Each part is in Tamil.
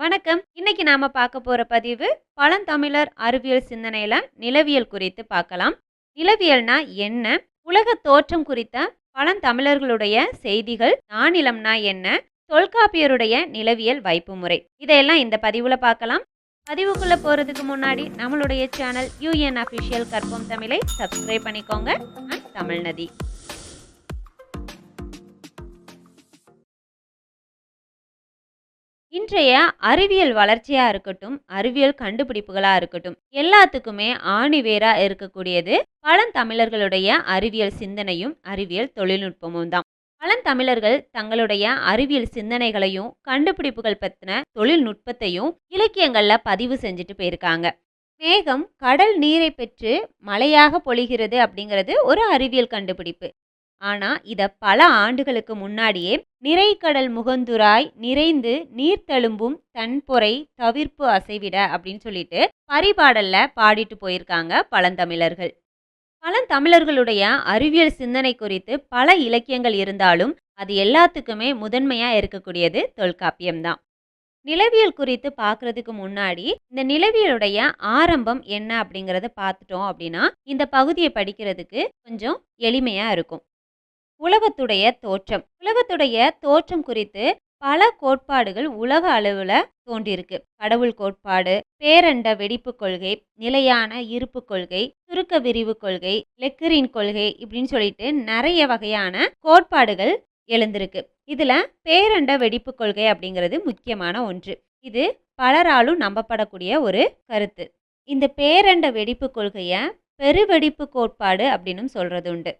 வணக்கம். இன்னைக்கு நாம பார்க்க போற பதிவு பழந்தமிழர் அறிவியல் சிந்தனையில நிலவியல் குறித்து பார்க்கலாம். நிலவியல்னா என்ன? உலக தோற்றம் குறித்த பழந்தமிழர்களுடைய செய்திகள், நானிலம்னா என்ன? தொல்காப்பியருடைய நிலவியல் வைப்பு முறை. இதையெல்லாம் இந்த பதிவுல பார்க்கலாம். பதிவுக்குள்ள போறதுக்கு முன்னாடி நம்மளுடைய சேனல் யூஎன் அஃபிஷியல் கற்போம் தமிழை சப்ஸ்கிரைப் பண்ணிக்கோங்க. தமிழ்நதி. இன்றைய அறிவியல் வளர்ச்சியா இருக்கட்டும், அறிவியல் கண்டுபிடிப்புகளா இருக்கட்டும், எல்லாத்துக்குமே ஆணிவேரா இருக்கக்கூடியது பழந்தமிழர்களுடைய அறிவியல் சிந்தனையும் அறிவியல் தொழில்நுட்பமும் தான். பழந்தமிழர்கள் தங்களுடைய அறிவியல் சிந்தனைகளையும் கண்டுபிடிப்புகள் பத்தின தொழில்நுட்பத்தையும் இலக்கியங்கள்ல பதிவு செஞ்சுட்டு போயிருக்காங்க. மேகம் கடல் நீரை பெற்று மழையாக பொழிகிறது அப்படிங்கிறது ஒரு அறிவியல் கண்டுபிடிப்பு. ஆனா இத பல ஆண்டுகளுக்கு முன்னாடியே நிறைகடல் முகந்துராய் நிறைந்து நீர் தழும்பும் தன்பொறை தவிர்ப்பு அசைவிட அப்படின்னு சொல்லிட்டு பரிபாடல்ல பாடிட்டு போயிருக்காங்க பழந்தமிழர்கள். பழந்தமிழர்களுடைய அறிவியல் சிந்தனை குறித்து பல இலக்கியங்கள் இருந்தாலும் அது எல்லாத்துக்குமே முதன்மையா இருக்கக்கூடியது தொல்காப்பியம்தான். நிலவியல் குறித்து பார்க்கறதுக்கு முன்னாடி இந்த நிலவியலுடைய ஆரம்பம் என்ன அப்படிங்கறத பார்த்துட்டோம் அப்படின்னா இந்த பகுதியை படிக்கிறதுக்கு கொஞ்சம் எளிமையா இருக்கும். உலகத்துடைய தோற்றம் குறித்து பல கோட்பாடுகள் உலக அளவுல தோன்றியிருக்கு. கடவுள் கோட்பாடு, பேரண்ட வெடிப்பு கொள்கை, நிலையான இருப்பு கொள்கை, சுருக்க விரிவு கொள்கை, லெக்கரின் கொள்கை இப்படின்னு சொல்லிட்டு நிறைய வகையான கோட்பாடுகள் எழுந்திருக்கு. இதுல பேரண்ட வெடிப்பு கொள்கை அப்படிங்கிறது முக்கியமான ஒன்று. இது பலராலும் நம்பப்படக்கூடிய ஒரு கருத்து. இந்த பேரண்ட வெடிப்பு கொள்கைய பெருவெடிப்பு கோட்பாடு அப்படின்னு சொல்றது உண்டு.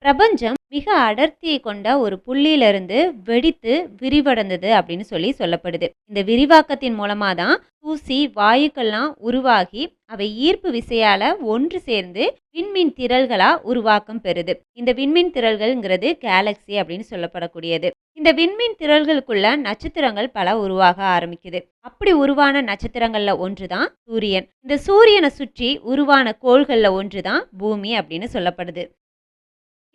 பிரபஞ்சம் மிக அடர்த்தியை கொண்ட ஒரு புள்ளியிலிருந்து வெடித்து விரிவடைந்தது அப்படின்னு சொல்லப்படுது. இந்த விரிவாக்கத்தின் மூலமா தான் தூசி வாயுக்கள்லாம் உருவாகி அவை ஈர்ப்பு விசையால ஒன்று சேர்ந்து விண்மீன் திரள்களா உருவாக்கம் பெறுது. இந்த விண்மீன் திரள்கள்ங்கிறது கேலக்சி அப்படின்னு சொல்லப்படக்கூடியது. இந்த விண்மீன் திரள்களுக்குள்ள நட்சத்திரங்கள் பல உருவாக ஆரம்பிக்குது. அப்படி உருவான நட்சத்திரங்கள்ல ஒன்றுதான் சூரியன். இந்த சூரியனை சுற்றி உருவான கோள்கள்ல ஒன்றுதான் பூமி அப்படின்னு சொல்லப்படுது.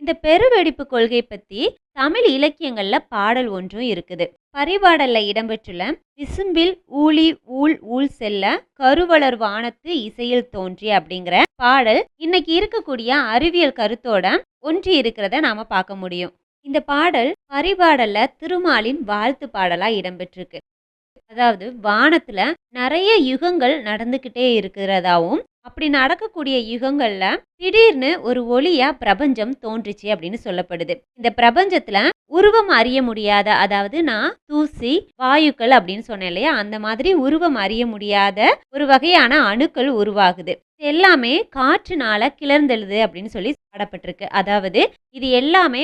இந்த பெருவெடிப்பு கொள்கை பத்தி தமிழ் இலக்கியங்கள்ல பாடல் ஒன்றும் இருக்குது. பரிபாடல்ல இடம்பெற்றுள்ள விசும்பில் ஊழி ஊழ் ஊழ் செல்ல கருவளர் வானத்து இசையில் தோன்றி அப்படிங்கிற பாடல் இன்னைக்கு இருக்கக்கூடிய அறிவியல் கருத்தோட ஒன்றி இருக்கிறத நாம பார்க்க முடியும். இந்த பாடல் பரிபாடல்ல திருமாலின் வாழ்த்து பாடலா இடம்பெற்றிருக்கு. அதாவது வானத்துல நிறைய யுகங்கள் நடந்துகிட்டே இருக்கிறதாவும் அப்படி நடக்கக்கூடிய யுகங்கள்ல திடீர்னு ஒரு ஒளியா பிரபஞ்சம் தோன்றுச்சு அப்படின்னு சொல்லப்படுது. இந்த பிரபஞ்சத்துல உருவம் அறிய முடியாத, அதாவது நான் தூசி வாயுக்கள் அப்படின்னு சொன்னேன் இல்லையா, அந்த மாதிரி உருவம் அறிய முடியாத ஒரு வகையான அணுக்கள் உருவாகுது. எல்லாமே காற்றுனால கிளர்ந்தெழுது அப்படின்னு சொல்லி பாடப்பட்டிருக்கு. அதாவது இது எல்லாமே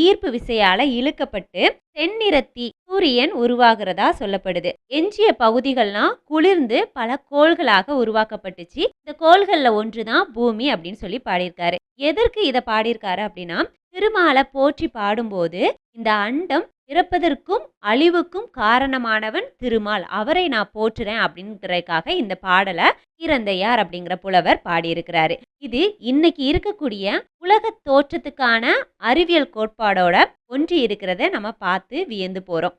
ஈர்ப்பு விசையால இழுக்கப்பட்டு தென்னிறத்தி சூரியன் உருவாகிறதா சொல்லப்படுது. எஞ்சிய பகுதிகள்லாம் குளிர்ந்து பல கோள்களாக உருவாக்கப்பட்டுச்சு. இந்த கோள்கள்ல ஒன்றுதான் பூமி அப்படின்னு சொல்லி பாடியிருக்காரு. எதற்கு இதை பாடியிருக்காரு அப்படின்னா, திருமாலை போற்றி பாடும்போது இந்த அண்டம் பிறப்பதற்கும் அழிவுக்கும் காரணமானவன் திருமால், அவரை நான் போற்றுறேன் அப்படிங்கிறதுக்காக இந்த பாடலை இறந்தையார் அப்படிங்கிற புலவர் பாடியிருக்கிறாரு. இது இன்னைக்கு இருக்கக்கூடிய உலக தோற்றத்துக்கான அறிவியல் கோட்பாடோட ஒன்றி இருக்கிறத நம்ம பார்த்து வியந்து போறோம்.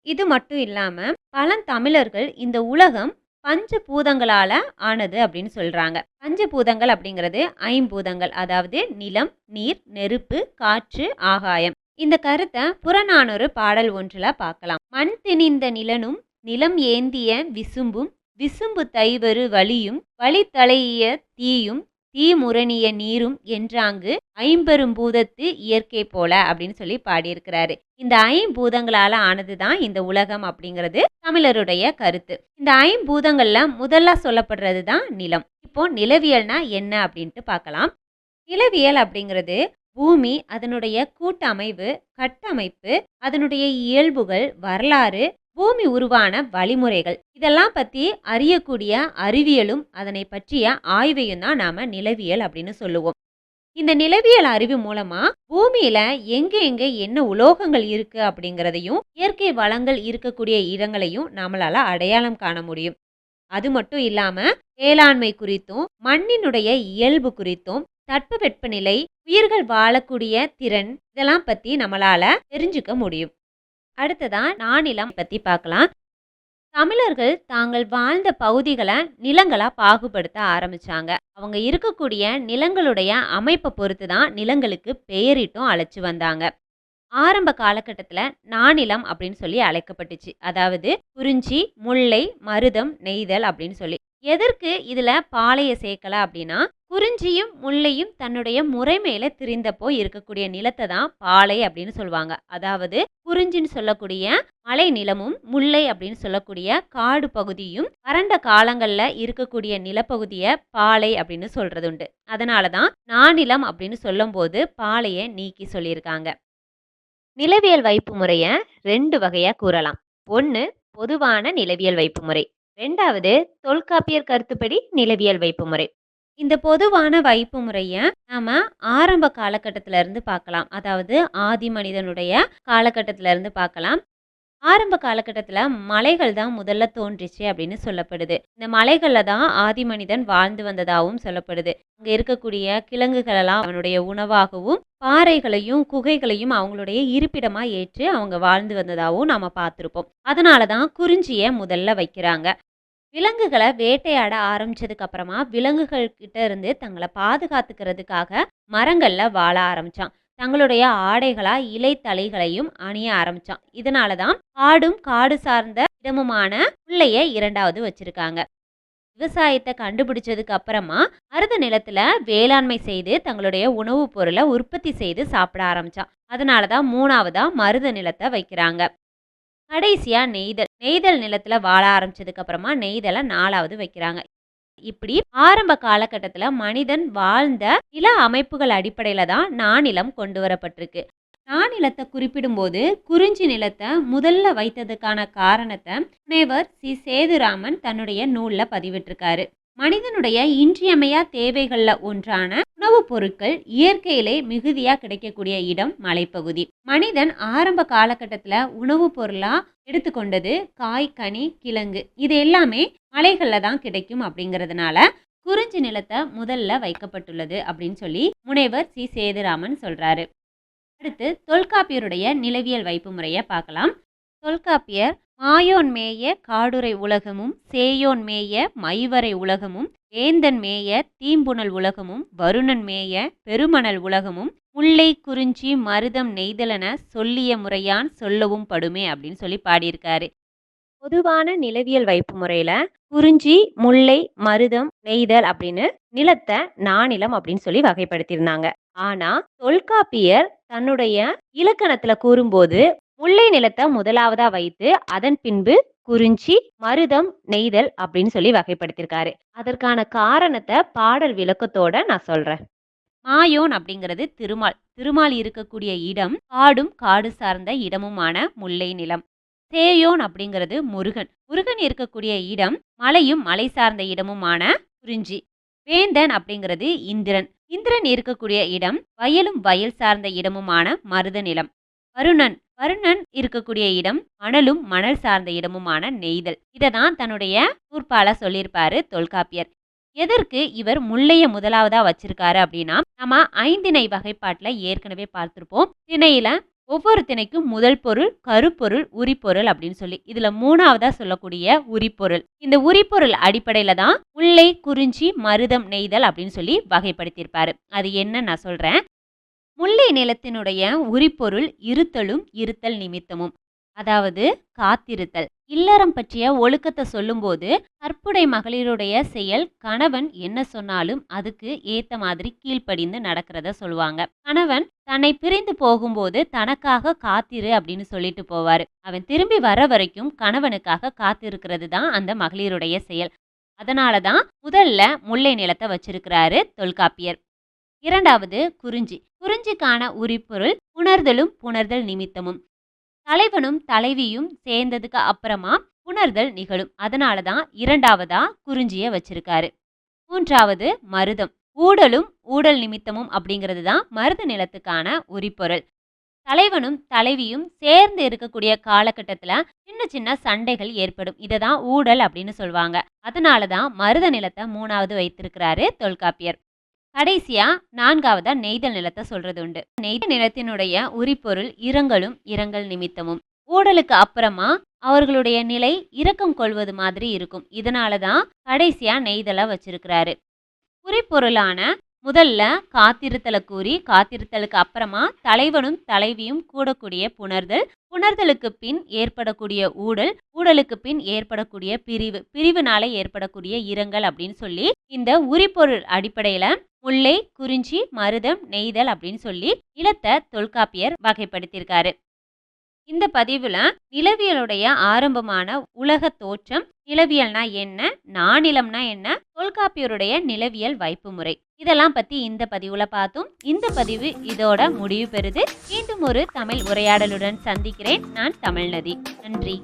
இது மட்டும் இல்லாம பழந்தமிழர்கள் இந்த உலகம் பஞ்சபூதங்களால ஆனது அப்படின்னு சொல்றாங்க. பஞ்சபூதங்கள் அப்படிங்கிறது ஐம்பூதங்கள், அதாவது நிலம், நீர், நெருப்பு, காற்று, ஆகாயம். இந்த கருத்தை புறநானூறு பாடல் ஒன்றுல பார்க்கலாம். மண் திணிந்த நிலனும் நிலம் ஏந்திய விசும்பும் விசும்பு தைவரு வலியும் வழி தலையிய தீயும் தீமுரணிய நீரும் என்றாங்கு ஐம்பெரும் பூதத்து இயற்கை போல அப்படின்னு சொல்லி பாடியிருக்கிறாரு. இந்த ஐம்பூதங்களால ஆனதுதான் இந்த உலகம் அப்படிங்கிறது தமிழருடைய கருத்து. இந்த ஐம்பூதங்கள்ல முதல்ல சொல்லப்படுறது தான் நிலம். இப்போ நிலவியல்னா என்ன அப்படின்ட்டு பார்க்கலாம். நிலவியல் அப்படிங்கிறது பூமி, அதனுடைய கூட்டமைவு, கட்டமைப்பு, அதனுடைய இயல்புகள், வரலாறு, பூமி உருவான வழிமுறைகள் இதெல்லாம் பத்தி அறியக்கூடிய அறிவியலும் அதனை பற்றிய ஆய்வையும் தான் நாம நிலவியல் அப்படின்னு சொல்லுவோம். இந்த நிலவியல் அறிவு மூலமா பூமியில எங்க என்ன உலோகங்கள் இருக்கு அப்படிங்கிறதையும் இயற்கை வளங்கள் இருக்கக்கூடிய இடங்களையும் நம்மளால அடையாளம் காண முடியும். அது மட்டும் இல்லாம வேளாண்மை குறித்தும் மண்ணினுடைய இயல்பு குறித்தும் தட்பவெப்பநிலை, உயிர்கள் வாழக்கூடிய திறன் இதெல்லாம் பத்தி நம்மளால தெரிஞ்சுக்க முடியும். அடுத்ததா நானிலம் பத்தி பார்க்கலாம். தமிழர்கள் தாங்கள் வாழ்ந்த பகுதிகள நிலங்களா பாகுபடுத்த ஆரம்பிச்சாங்க. அவங்க இருக்கக்கூடிய நிலங்களுடைய அமைப்ப பொறுத்து தான் நிலங்களுக்கு பெயரிட்டும் அழைச்சு வந்தாங்க. ஆரம்ப காலகட்டத்தில நானிலம் அப்படின்னு சொல்லி அழைக்கப்பட்டுச்சு. அதாவது குறிஞ்சி, முல்லை, மருதம், நெய்தல் அப்படின்னு சொல்லி. எதற்கு இதுல பாளைய சேர்க்கல அப்படின்னா, குறிஞ்சியும், முல்லையும் தன்னுடைய முறைமையில திரிந்தப்போ இருக்கக்கூடிய நிலத்த தான் பாளை அப்படின்னு சொல்லுவாங்க. அதாவது குறிஞ்சின்னு சொல்லக்கூடிய மலை நிலமும், முல்லை அப்படின்னு சொல்லக்கூடிய காடு பகுதியும், வறண்ட காலங்கள்ல இருக்கக்கூடிய நிலப்பகுதிய பாளை அப்படின்னு சொல்றதுண்டு. அதனால தான் நானிலம் அப்படின்னு சொல்லும்போது பாளைய நீக்கி சொல்லியிருக்காங்க. நிலவியல் வைப்பு முறைய 2 வகையா கூறலாம். 1 பொதுவான நிலவியல் வைப்பு முறை. 2வது தொல்காப்பியர் கருத்துப்படி நிலவியல் வைப்பு முறை. இந்த பொதுவான வைப்பு முறைய நாம ஆரம்ப காலகட்டத்தில இருந்து பார்க்கலாம். அதாவது ஆதி மனிதனுடைய காலகட்டத்தில இருந்து பார்க்கலாம். ஆரம்ப காலகட்டத்தில மலைகள் தான் முதல்ல தோன்றிச்சு அப்படின்னு சொல்லப்படுது. இந்த மலைகள்ல தான் ஆதி மனிதன் வாழ்ந்து வந்ததாகவும் சொல்லப்படுது. அங்க இருக்கக்கூடிய கிழங்குகளெல்லாம் அவனுடைய உணவாகவும், பாறைகளையும், குகைகளையும் அவங்களுடைய இருப்பிடமா ஏற்று அவங்க வாழ்ந்து வந்ததாகவும் நாம பார்த்திருப்போம். அதனால தான் குறிஞ்சிய முதல்ல வைக்கிறாங்க. விலங்குகள வேட்டையாட ஆரம்பிச்சதுக்கு அப்புறமா, விலங்குகள் கிட்ட இருந்து தங்கள பாதுகாத்துக்கிறதுக்காக மரங்கள்ல வாழ ஆரம்பிச்சான். தங்களுடைய ஆடைகளா இலை தழைகளையும் அணிய ஆரம்பிச்சான். இதனால தான் காடும், காடு சார்ந்த இடமுமான முல்லைய 2வது வச்சிருக்காங்க. விவசாயத்த கண்டுபிடிச்சதுக்கு அப்புறமா, மருத நிலத்துல வேளாண்மை செய்து தங்களுடைய உணவுப் பொருள உற்பத்தி செய்து சாப்பிட ஆரம்பிச்சான். அதனால தான் 3வதா மருத நிலத்த வைக்கிறாங்க. கடைசியா நெய்தல். நெய்தல் நிலத்துல வாழ ஆரம்பிச்சதுக்கு அப்புறமா நெய்தல 4வது வைக்கிறாங்க. இப்படி ஆரம்ப காலகட்டத்துல மனிதன் வாழ்ந்த நில அமைப்புகள் அடிப்படையில தான் நானிலம் கொண்டு வரப்பட்டிருக்கு. நானிலத்தை குறிப்பிடும்போது குறிஞ்சி நிலத்தை முதல்ல வைத்ததுக்கான காரணத்தை முனைவர் சி. சேதுராமன் தன்னுடைய நூல்ல பதிவிட்டிருக்காரு. மனிதனுடைய இன்றியமையா தேவைகள்ல ஒன்றான உணவுப் பொருட்கள் இயற்கையிலே மிகுதியா கிடைக்கக்கூடிய இடம் மலைப்பகுதி. மனிதன் ஆரம்ப காலகட்டத்துல உணவுப் பொருளா எடுத்துக்கொண்டது காய், கனி, கிழங்கு. இது எல்லாமே மலைகள்ல தான் கிடைக்கும் அப்படிங்கிறதுனால குறிஞ்சி நிலத்தை முதல்ல வைக்கப்பட்டுள்ளது அப்படின்னு சொல்லி முனைவர் சி. சேதுராமன் சொல்றாரு. அடுத்து தொல்காப்பியருடைய நிலவியல் வைப்பு முறையை பார்க்கலாம். தொல்காப்பியர் மாயோன் மேய காடுரை உலகமும், சேயோன் மேய மைவரை உலகமும், வேந்தன் மேய தீம்புணல் உலகமும், வருணன் மேய பெருமணல் உலகமும், முல்லை, குறிஞ்சி, மருதம், நெய்தலென சொல்லிய முறையான் சொல்லவும் படுமே அப்படின்னு சொல்லி பாடியிருக்காரு. பொதுவான நிலவியல் வைப்பு முறையில குறிஞ்சி, முல்லை, மருதம், நெய்தல் அப்படின்னு நிலத்தை நானிலம் அப்படின்னு சொல்லி வகைப்படுத்தியிருந்தாங்க. ஆனா தொல்காப்பியர் தன்னுடைய இலக்கணத்துல கூறும்போது முல்லை நிலத்தை முதலாவதா வைத்து அதன் பின்பு குறிஞ்சி, மருதம், நெய்தல் அப்படின்னு சொல்லி வகைப்படுத்தியிருக்காரு. அதற்கான காரணத்தை பாடல் விளக்கத்தோட நான் சொல்றேன். மாயோன் அப்படிங்கிறது திருமால். திருமால் இருக்கக்கூடிய இடம் காடும், காடு சார்ந்த இடமுமான முல்லை நிலம். சேயோன் அப்படிங்கிறது முருகன். முருகன் இருக்கக்கூடிய இடம் மலையும், மலை சார்ந்த இடமுமான குறிஞ்சி. வேந்தன் அப்படிங்கிறது இந்திரன். இந்திரன் இருக்கக்கூடிய இடம் வயலும், வயல் சார்ந்த இடமுமான மருத நிலம். வருணன் இருக்கக்கூடிய இடம் மணலும், மணல் சார்ந்த இடமுமான நெய்தல். இததான் தன்னுடைய நூற்பால சொல்லியிருப்பாரு தொல்காப்பியர். எதற்கு இவர் முல்லைய முதலாவதா வச்சிருக்காரு அப்படின்னா, நம்ம ஐந்திணை வகைப்பாட்டுல ஏற்கனவே பார்த்திருப்போம். திணையில ஒவ்வொரு திணைக்கும் முதல் பொருள், கருப்பொருள், உரிப்பொருள் அப்படின்னு சொல்லி இதுல 3வதா சொல்லக்கூடிய உரிப்பொருள். இந்த உரிப்பொருள் அடிப்படையில தான் முல்லை, குறிஞ்சி, மருதம், நெய்தல் அப்படின்னு சொல்லி வகைப்படுத்தியிருப்பாரு. அது என்ன நான் சொல்றேன். முல்லை நிலத்தினுடைய உரிப்பொருள் இருத்தலும், இருத்தல் நிமித்தமும். அதாவது காத்திருத்தல். இல்லறம் பற்றிய ஒழுக்கத்தை சொல்லும்போது கற்புடை மகளிருடைய செயல் கணவன் என்ன சொன்னாலும் அதுக்கு ஏத்த மாதிரி கீழ்ப்படிந்து நடக்கிறத சொல்லுவாங்க. கணவன் தன்னை பிரிந்து போகும்போது தனக்காக காத்திரு அப்படின்னு சொல்லிட்டு போவாரு. அவன் திரும்பி வர வரைக்கும் கணவனுக்காக காத்திருக்கிறது தான் அந்த மகளிருடைய செயல். அதனாலதான் முதல்ல முல்லை நிலத்தை வச்சிருக்கிறாரு தொல்காப்பியர். 2வது குறிஞ்சி. குறிஞ்சிக்கான உரிப்பொருள் புணர்தலும், புணர்தல் நிமித்தமும். தலைவனும் தலைவியும் சேர்ந்ததுக்கு அப்புறமா புணர்தல் நிகழும். அதனாலதான் 2வதா குறிஞ்சிய வச்சிருக்காரு. 3வது மருதம். ஊடலும், ஊடல் நிமித்தமும் அப்படிங்கிறது தான் மருத நிலத்துக்கான உரிப்பொருள். தலைவனும் தலைவியும் சேர்ந்து இருக்கக்கூடிய காலகட்டத்துல சின்ன சின்ன சண்டைகள் ஏற்படும். இததான் ஊடல் அப்படின்னு சொல்லுவாங்க. அதனாலதான் மருத நிலத்தை 3வது வைத்திருக்கிறாரு தொல்காப்பியர். கடைசியா 4வதா நெய்தல் நிலத்தை சொல்றது உண்டு. நெய்தல் நிலத்தினுடைய உரிப்பொருள் இரங்கலும், இரங்கல் நிமித்தமும். ஊடலுக்கு அப்புறமா அவர்களுடைய நிலை இரக்கம் கொள்வது மாதிரி இருக்கும். இதனால தான் கடைசியா நெய்தலை வச்சிருக்கிறாரு. குறிப்பொருளான முதல்ல காத்திருத்தலை கூறி காத்திருத்தலுக்கு அப்புறமா தலைவனும் தலைவியும் கூடக்கூடிய புணர்தல், புணர்தலுக்கு பின் ஏற்படக்கூடிய ஊடல், ஊடலுக்கு பின் ஏற்படக்கூடிய பிரிவு, பிரிவுனால ஏற்படக்கூடிய இரங்கல் அப்படின்னு சொல்லி இந்த உரிப்பொருள் அடிப்படையில முல்லை, குறிஞ்சி, மருதம், நெய்தல் அப்படின்னு சொல்லி நிலத்தை தொல்காப்பியர் வகைப்படுத்தியிருக்காரு. இந்த பதிவுல நிலவியலுடைய ஆரம்பமான உலக தோற்றம், நிலவியல்னா என்ன, நானிலம்னா என்ன, தொல்காப்பியருடைய நிலவியல் வைப்பு முறை, இதெல்லாம் பத்தி இந்த பதிவுல பார்த்தோம். இந்த பதிவு இதோட முடிவு பெறுது. மீண்டும் ஒரு தமிழ் உரையாடலுடன் சந்திக்கிறேன். நான் தமிழ்நதி. நன்றி.